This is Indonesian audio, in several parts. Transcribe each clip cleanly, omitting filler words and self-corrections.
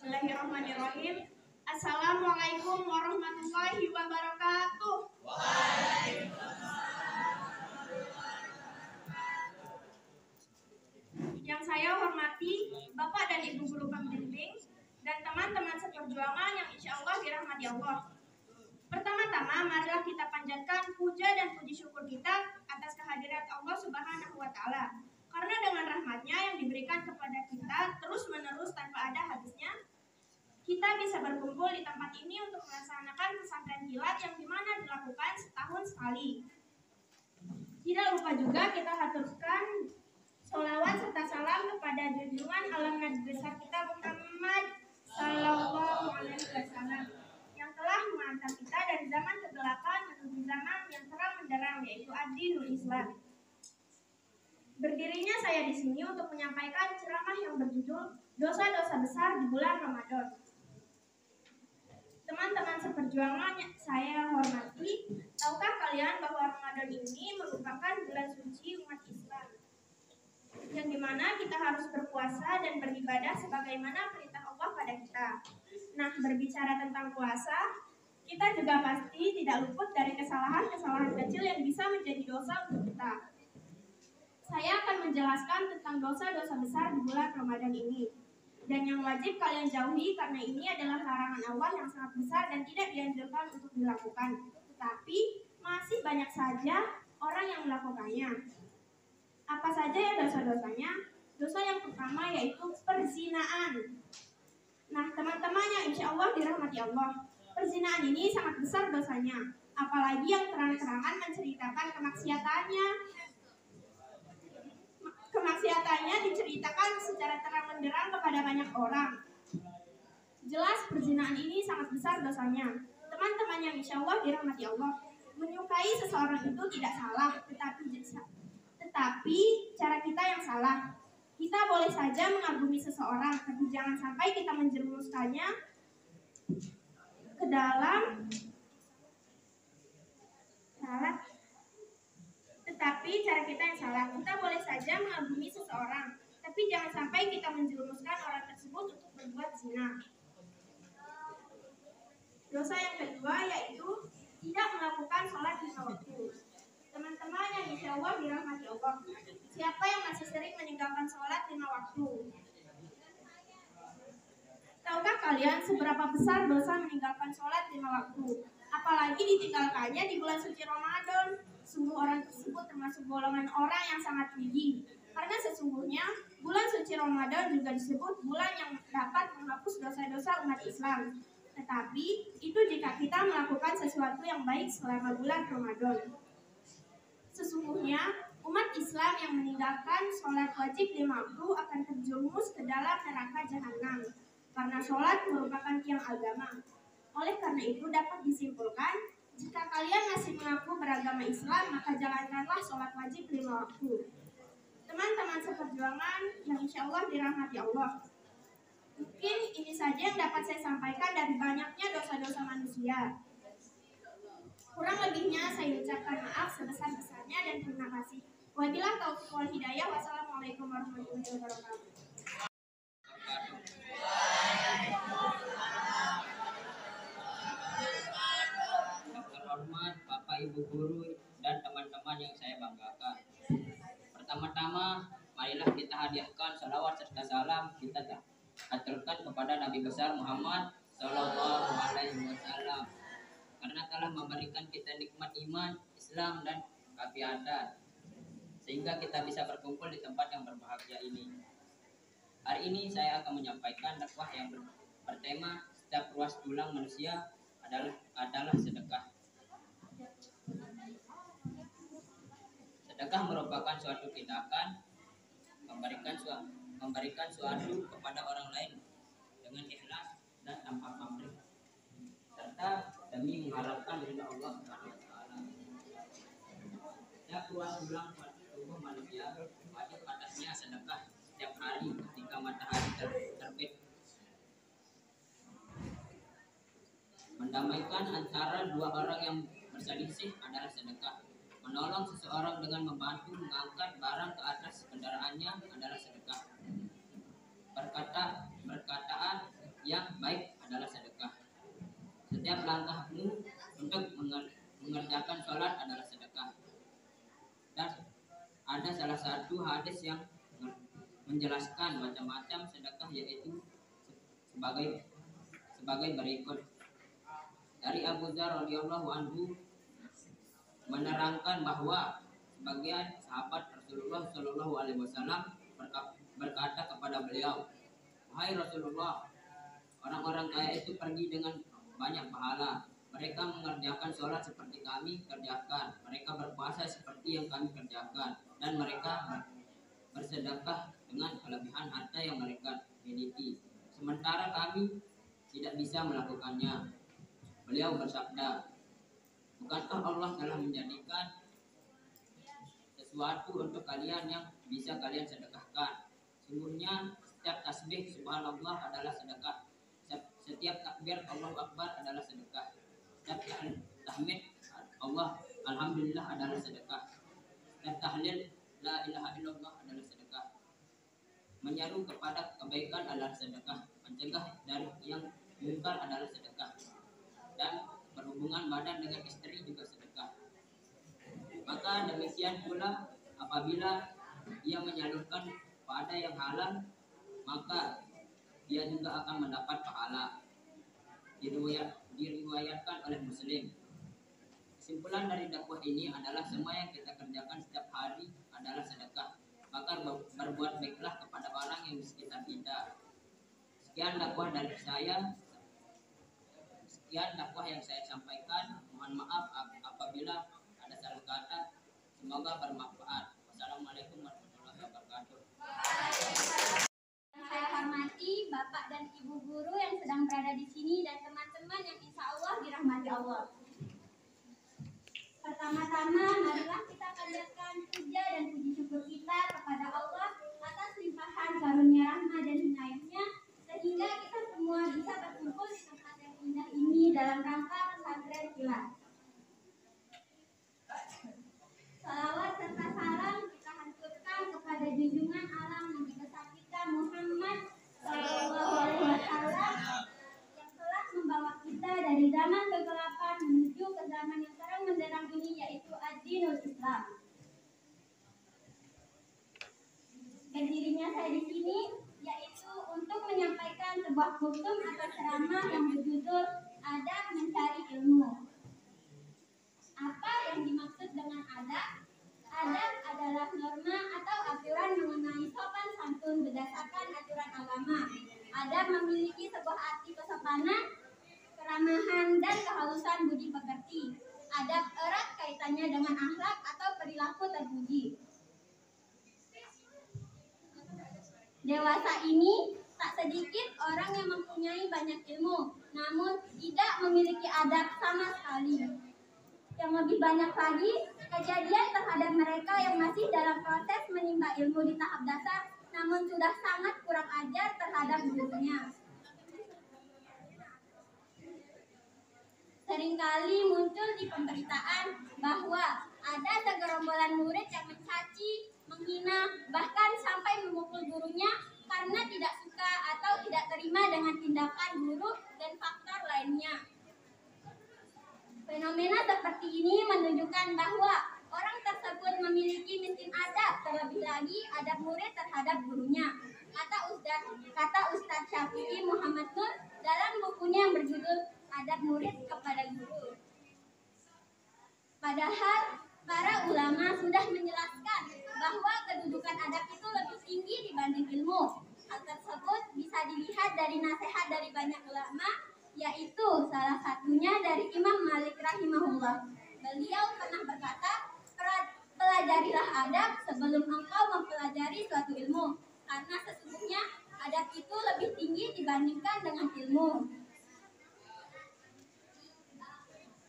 Bismillahirrahmanirrahim. Assalamualaikum warahmatullahi wabarakatuh. Yang saya hormati Bapak dan Ibu Guru Pembimbing dan teman-teman seperjuangan yang insya Allah dirahmati Allah. Pertama-tama, marilah kita panjatkan puja dan puji syukur kita atas kehadirat Allah Subhanahu wa Ta'ala. Karena dengan rahmatnya yang diberikan kepada kita terus-menerus tanpa ada habisnya, kita bisa berkumpul di tempat ini untuk melaksanakan pesantren kilat yang dimana dilakukan setahun sekali. Tidak lupa juga kita haturkan sholawat serta salam kepada junjungan alam nabi besar kita Muhammad Sallallahu Alaihi Wasallam yang telah mengantar kita dari zaman kegelapan menuju zaman yang terang menderang, yaitu ad-dinul Islam. Berdirinya saya di sini untuk menyampaikan ceramah yang berjudul dosa-dosa besar di bulan Ramadan. Teman-teman seperjuangan yang saya hormati, tahukah kalian bahwa Ramadan ini merupakan bulan suci umat Islam, yang dimana kita harus berpuasa dan beribadah sebagaimana perintah Allah pada kita. Nah, berbicara tentang puasa, kita juga pasti tidak luput dari kesalahan-kesalahan kecil yang bisa menjadi dosa untuk kita. Saya akan menjelaskan tentang dosa-dosa besar di bulan Ramadan ini, dan yang wajib kalian jauhi karena ini adalah larangan Allah yang sangat besar dan tidak dianjurkan untuk dilakukan. Tetapi masih banyak saja orang yang melakukannya. Apa saja ya dosa-dosanya? Dosa yang pertama yaitu perzinaan. Nah, teman-teman yang insya Allah dirahmati Allah, perzinaan ini sangat besar dosanya. Apalagi yang terang-terangan menceritakan kemaksiatannya. Kemaksiatannya diceritakan secara terang menderang kepada banyak orang. Jelas perzinaan ini sangat besar dosanya. Teman-teman yang insya Allah dirahmati Allah, menyukai seseorang itu tidak salah, tetapi cara kita yang salah. Kita boleh saja mengagumi seseorang, tapi jangan sampai kita menjerumuskannya ke dalam salah. Tetapi cara kita yang salah. Kita boleh saja mengagumi seseorang, tapi jangan sampai kita menjerumuskan orang tersebut untuk berbuat zina. Dosa yang kedua yaitu tidak melakukan sholat lima waktu. Teman-teman yang insya Allah dirahmati Allah, siapa yang masih sering meninggalkan sholat lima waktu? Tahukah kalian seberapa besar dosa meninggalkan sholat lima waktu? Apalagi ditinggalkannya di bulan suci Ramadan. Sungguh orang tersebut termasuk golongan orang yang sangat rugi. Karena sesungguhnya bulan suci Ramadan juga disebut bulan yang dapat menghapus dosa-dosa umat Islam. Tetapi itu jika kita melakukan sesuatu yang baik selama bulan Ramadan. Sesungguhnya umat Islam yang meninggalkan sholat wajib lima waktu akan terjerumus ke dalam neraka jahanam. Karena sholat merupakan tiang agama. Oleh karena itu dapat disimpulkan, jika kalian masih mengaku beragama Islam, maka jalankanlah sholat wajib lima waktu. Teman-teman seperjuangan yang insya Allah dirahmati Allah, mungkin ini saja yang dapat saya sampaikan dari banyaknya dosa-dosa manusia. Kurang lebihnya saya ucapkan maaf sebesar-besarnya dan terima kasih. Wabillahi taufiq wal hidayah. Wassalamualaikum warahmatullahi wabarakatuh. Terhormat Bapak Ibu Guru dan teman-teman yang saya banggakan. Pertama-tama, marilah kita hadiahkan salawat serta salam kita aturkan kepada Nabi besar Muhammad Sallallahu Alaihi Wasallam, karena telah memberikan kita nikmat iman, Islam dan keapiatan, sehingga kita bisa berkumpul di tempat yang berbahagia ini. Hari ini saya akan menyampaikan dakwah yang bertema setiap ruas tulang manusia adalah sedekah. Sedekah merupakan suatu tindakan memberikan suatu kepada orang lain dengan ikhlas dan tanpa pamrih, serta demi mengharapkan ridha Allah Subhanahu wa Ta'ala. Setiap ruas tulang tubuh manusia wajib atasnya sedekah setiap hari ketika matahari terbit. Mendamaikan antara dua orang yang berselisih adalah sedekah. Menolong seseorang dengan membantu mengangkat barang ke atas kendaraannya adalah sedekah. Perkataan yang langkahmu untuk mengerjakan sholat adalah sedekah. Dan ada salah satu hadis yang menjelaskan macam-macam sedekah, yaitu sebagai berikut. Dari Abu Dzar radhiyallahu anhu menerangkan bahwa sebagian sahabat Rasulullah Shallallahu alaihi wasallam berkata kepada beliau, "Wahai Rasulullah, orang-orang kaya itu pergi dengan banyak pahala. Mereka mengerjakan sholat seperti kami kerjakan. Mereka berpuasa seperti yang kami kerjakan. Dan mereka bersedekah dengan kelebihan harta yang mereka miliki. Sementara kami tidak bisa melakukannya." Beliau bersabda, "Bukankah Allah telah menjadikan sesuatu untuk kalian yang bisa kalian sedekahkan? Sungguhnya setiap tasbih subhanallah adalah sedekah. Setiap takbir Allahu Akbar adalah sedekah. Setiap tahmid Allah alhamdulillah adalah sedekah. Setiap tahlil la ilaha illallah adalah sedekah. Menyeru kepada kebaikan adalah sedekah. Mencegah dari yang mungkar adalah sedekah. Dan berhubungan badan dengan istri juga sedekah. Maka demikian pula apabila ia menyalurkan pada yang halal, maka dia juga akan mendapat pahala." Diriwayatkan oleh Muslim. Kesimpulan dari dakwah ini adalah semua yang kita kerjakan setiap hari adalah sedekah. Maka berbuat baiklah kepada orang yang di sekitar kita. Sekian dakwah dari saya. Sekian dakwah yang saya sampaikan. Mohon maaf apabila ada salah kata. Semoga bermanfaat. Wassalamualaikum warahmatullahi wabarakatuh. Saya hormati Bapak dan Ibu guru yang sedang berada di sini dan teman-teman yang insya Allah dirahmati Allah. Pertama-tama, marilah kita panjatkan puja dan puji syukur kita kepada Allah atas limpahan karunia rahmat dan inayahnya, sehingga kita semua bisa berkumpul di tempat yang indah ini dalam rangka pesantren kilat. Salawat serta salam kita hancurkan kepada junjungan alam Nabi besar kita Muhammad Sallallahu Alaihi Wasallam yang telah membawa kita dari zaman kegelapan menuju ke zaman yang terang menderang ini, yaitu ad-dinul Islam. Berdirinya saya di sini yaitu untuk menyampaikan sebuah kultum atau ceramah yang berjudul Adab Mencari Ilmu. Apa yang dimaksud dengan adab? Adab adalah norma atau aturan mengenai sopan santun berdasarkan aturan agama. Adab memiliki sebuah arti kesopanan, keramahan, dan kehalusan budi pekerti. Adab erat kaitannya dengan akhlak atau perilaku terpuji. Dewasa ini tak sedikit orang yang mempunyai banyak ilmu, namun tidak memiliki adab sama sekali. Yang lebih banyak lagi, kejadian terhadap mereka yang masih dalam proses menimba ilmu di tahap dasar, namun sudah sangat kurang ajar terhadap gurunya. Seringkali muncul di pemberitaan bahwa ada segerombolan murid yang mencaci, menghina, bahkan sampai memukul gurunya karena tidak suka atau tidak terima dengan tindakan guru dan faktor lainnya. Fenomena seperti ini menunjukkan bahwa orang tersebut memiliki miskin adab, terlebih lagi adab murid terhadap gurunya. Kata Ustadz Syafi'i Muhammad Nur dalam bukunya yang berjudul Adab Murid kepada Guru. Padahal para ulama sudah menjelaskan bahwa kedudukan adab itu lebih tinggi dibanding ilmu. Hal tersebut bisa dilihat dari nasihat dari banyak ulama, yaitu salah satunya dari Imam Malik rahimahullah. Beliau pernah berkata, "Pelajarilah adab sebelum engkau mempelajari suatu ilmu, karena sesungguhnya adab itu lebih tinggi dibandingkan dengan ilmu."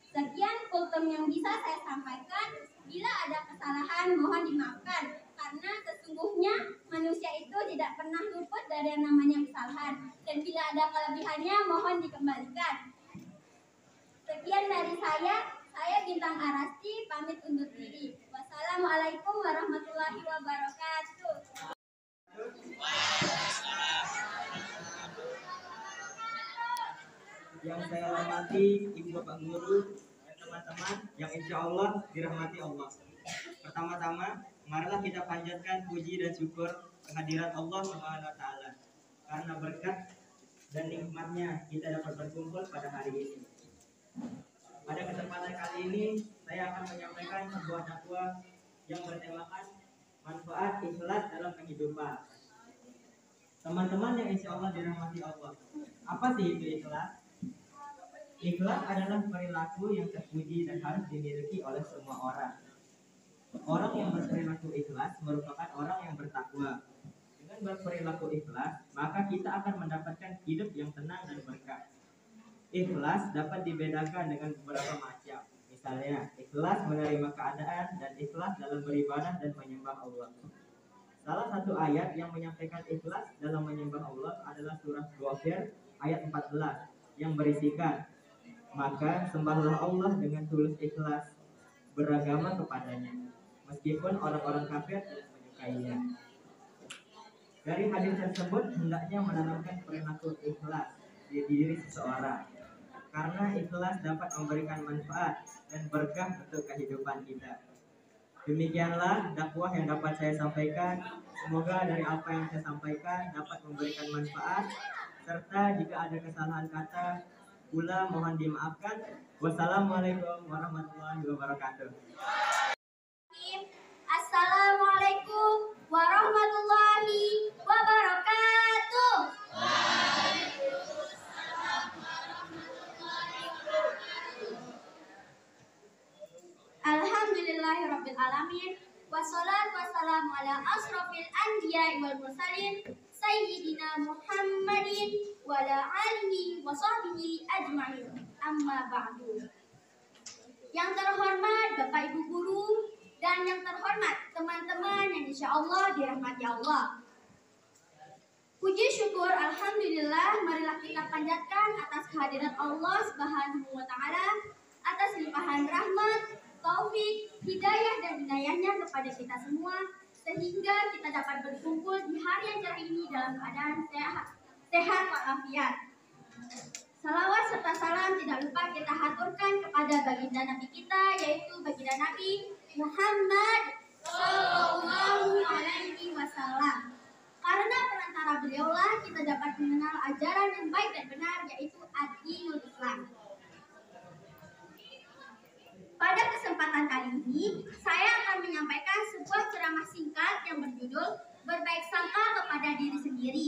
Sekian kultum yang bisa saya sampaikan. Bila ada kesalahan mohon dimaafkan, karena sesungguhnya manusia itu tidak pernah luput dari yang namanya kesalahan, dan bila ada kelebihannya mohon dikembalikan. Sekian dari saya Bintang Arasti pamit undur diri. Wassalamualaikum warahmatullahi wabarakatuh. yang saya hormati ibu bapak guru dan teman-teman yang insya Allah dirahmati Allah. Pertama-tama, marilah kita panjatkan puji dan syukur kehadirat Allah Subhanahu wa taala. Karena berkat dan nikmatnya kita dapat berkumpul pada hari ini. Pada kesempatan kali ini, saya akan menyampaikan sebuah dakwah yang bertemakan manfaat ikhlas dalam kehidupan. Teman-teman yang insya Allah dirahmati Allah, apa sih itu ikhlas? Ikhlas adalah perilaku yang terpuji dan harus dimiliki oleh semua orang. Orang yang berperilaku ikhlas merupakan orang yang bertakwa. Dengan berperilaku ikhlas, maka kita akan mendapatkan hidup yang tenang dan berkah. Ikhlas dapat dibedakan dengan beberapa macam. Misalnya, ikhlas menerima keadaan dan ikhlas dalam beribadah dan menyembah Allah. Salah satu ayat yang menyampaikan ikhlas dalam menyembah Allah adalah surah Ghafir ayat 14 yang berisikan, maka sembahlah Allah dengan tulus ikhlas beragama kepadanya, meskipun orang-orang kafir tidak menyukainya. Dari hadis tersebut hendaknya menanamkan perilaku ikhlas di diri seseorang, karena ikhlas dapat memberikan manfaat dan berkah untuk kehidupan kita. Demikianlah dakwah yang dapat saya sampaikan. Semoga dari apa yang saya sampaikan dapat memberikan manfaat, serta jika ada kesalahan kata pula mohon dimaafkan. Wassalamualaikum warahmatullahi wabarakatuh. Assalamualaikum warahmatullahi wabarakatuh. Alhamdulillahirabbil alamin. Wassalatu wassalamu ala asrofil anbiya'i wal mursalin sayyidina Muhammadin wa ala alihi wa sahbihi ajma'in. Amma ba'du. Yang terhormat Bapak Ibu guru dan yang terhormat teman-teman yang insya Allah dirahmati Allah. Puji syukur alhamdulillah, marilah kita panjatkan atas kehadirat Allah Subhanahu wa taala, atas limpahan rahmat, taufik, hidayah dan inayahnya kepada kita semua, sehingga kita dapat berkumpul di hari yang cerah ini dalam keadaan sehat walafiat. Salawat serta salam tidak lupa kita haturkan kepada baginda Nabi kita, yaitu baginda Nabi Muhammad Sallallahu Alaihi Wasallam. Karena perantara beliaulah kita dapat mengenal ajaran yang baik dan benar, yaitu ad-dinul Islam. Pada kesempatan kali ini, saya akan menyampaikan sebuah ceramah singkat yang berjudul Berbaik Sangka Kepada Diri Sendiri.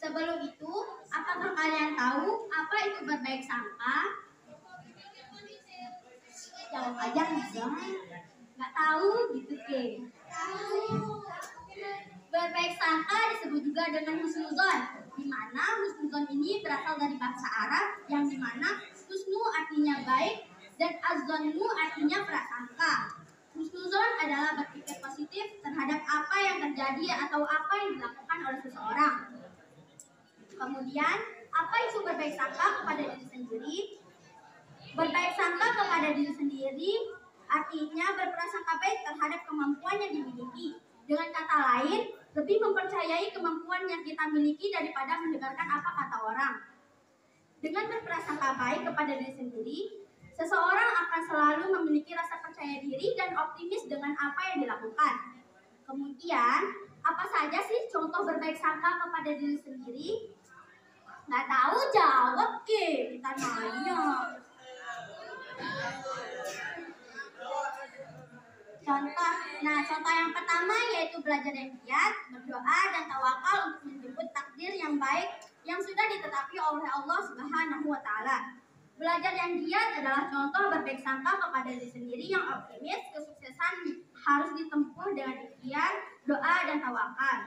Sebelum itu, apakah kalian tahu apa itu berbaik sangka? Jawab aja bisa. Nggak tahu gitu ke? Berbaik sangka disebut juga dengan husnuzon, di mana husnuzon ini berasal dari bahasa Arab yang dimana husnu artinya baik dan azzonnu artinya prasangka. Husnuzon adalah berpikir positif terhadap apa yang terjadi atau apa yang dilakukan oleh seseorang. Kemudian, apa itu berbaik sangka kepada diri sendiri? Berbaik sangka kepada diri sendiri artinya berprasangka baik terhadap kemampuan yang dimiliki. Dengan kata lain, lebih mempercayai kemampuan yang kita miliki daripada mendengarkan apa kata orang. Dengan berprasangka baik kepada diri sendiri, seseorang akan selalu memiliki rasa percaya diri dan optimis dengan apa yang dilakukan. Kemudian, apa saja sih contoh berbaik sangka kepada diri sendiri? Nggak tahu jawab ke, kita nanya. Contoh yang pertama yaitu belajar yang giat, berdoa dan tawakal untuk menjemput takdir yang baik yang sudah ditetapi oleh Allah Subhanahu wa taala. Belajar yang giat adalah contoh berbaik sangka kepada diri sendiri yang optimis. Kesuksesan harus ditempuh dengan ikhtiar, doa dan tawakal.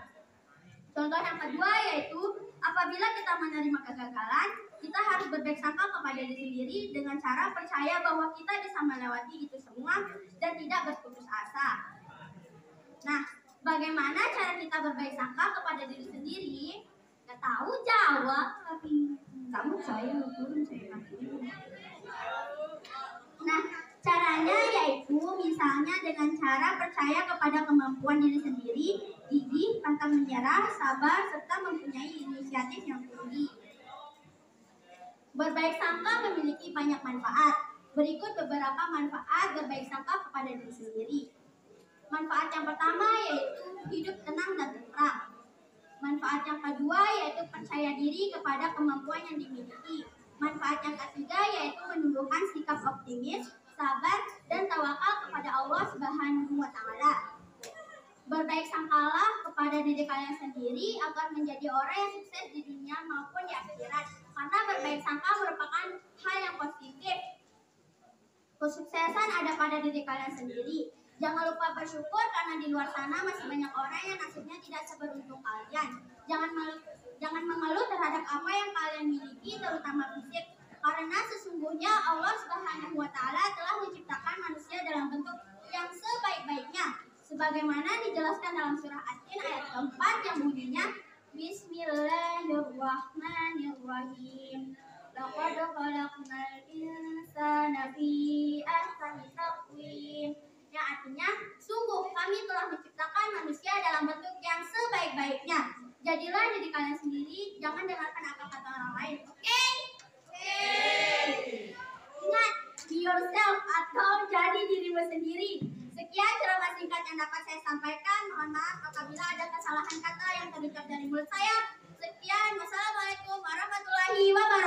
Contoh yang kedua yaitu apabila kita menerima kegagalan, kita harus berbaik sangka kepada diri sendiri dengan cara percaya bahwa kita bisa melewati itu semua dan tidak berputus asa. Nah, bagaimana cara kita berbaik sangka kepada diri sendiri? Gak tahu jawab, tapi kamu saya turun saya kasih. Nah, caranya yaitu misalnya dengan cara percaya kepada kemampuan diri sendiri, gigih, pantang menyerah, sabar, serta mempunyai inisiatif yang tinggi. Berbaik sangka memiliki banyak manfaat. Berikut beberapa manfaat berbaik sangka kepada diri sendiri. Manfaat yang pertama yaitu hidup tenang dan tentram. Manfaat yang kedua yaitu percaya diri kepada kemampuan yang dimiliki. Manfaat yang ketiga yaitu menumbuhkan sikap optimis, sabar, dan tawakal kepada Allah Subhanahu wa Ta'ala. Berbaik sangkalah kepada diri kalian sendiri agar menjadi orang yang sukses di dunia maupun di akhirat. Karena berbaik sangka merupakan hal yang positif. Kesuksesan ada pada diri kalian sendiri. Jangan lupa bersyukur karena di luar sana masih banyak orang yang nasibnya tidak seberuntung kalian. Jangan mengeluh terhadap apa yang kalian miliki, terutama fisik. Karena sesungguhnya Allah Subhanahu wa Ta'ala telah menciptakan manusia dalam bentuk yang sebaik-baiknya. Sebagaimana dijelaskan dalam surah As-Sin ayat keempat yang bunyinya Bismillahirrahmanirrahim. Laqad khalaqnal insana fi ahsani taqwim. Yang artinya, sungguh kami telah menciptakan manusia dalam bentuk yang sebaik-baiknya. Jadilah diri kalian sendiri, jangan dengarkan apa kata orang lain. Oke? Ingat, be yourself atau jadi dirimu sendiri. Sekian ceramah singkat yang dapat saya sampaikan. Mohon maaf apabila ada kesalahan kata yang terucap dari mulut saya. Sekian, wassalamualaikum warahmatullahi wabarakatuh.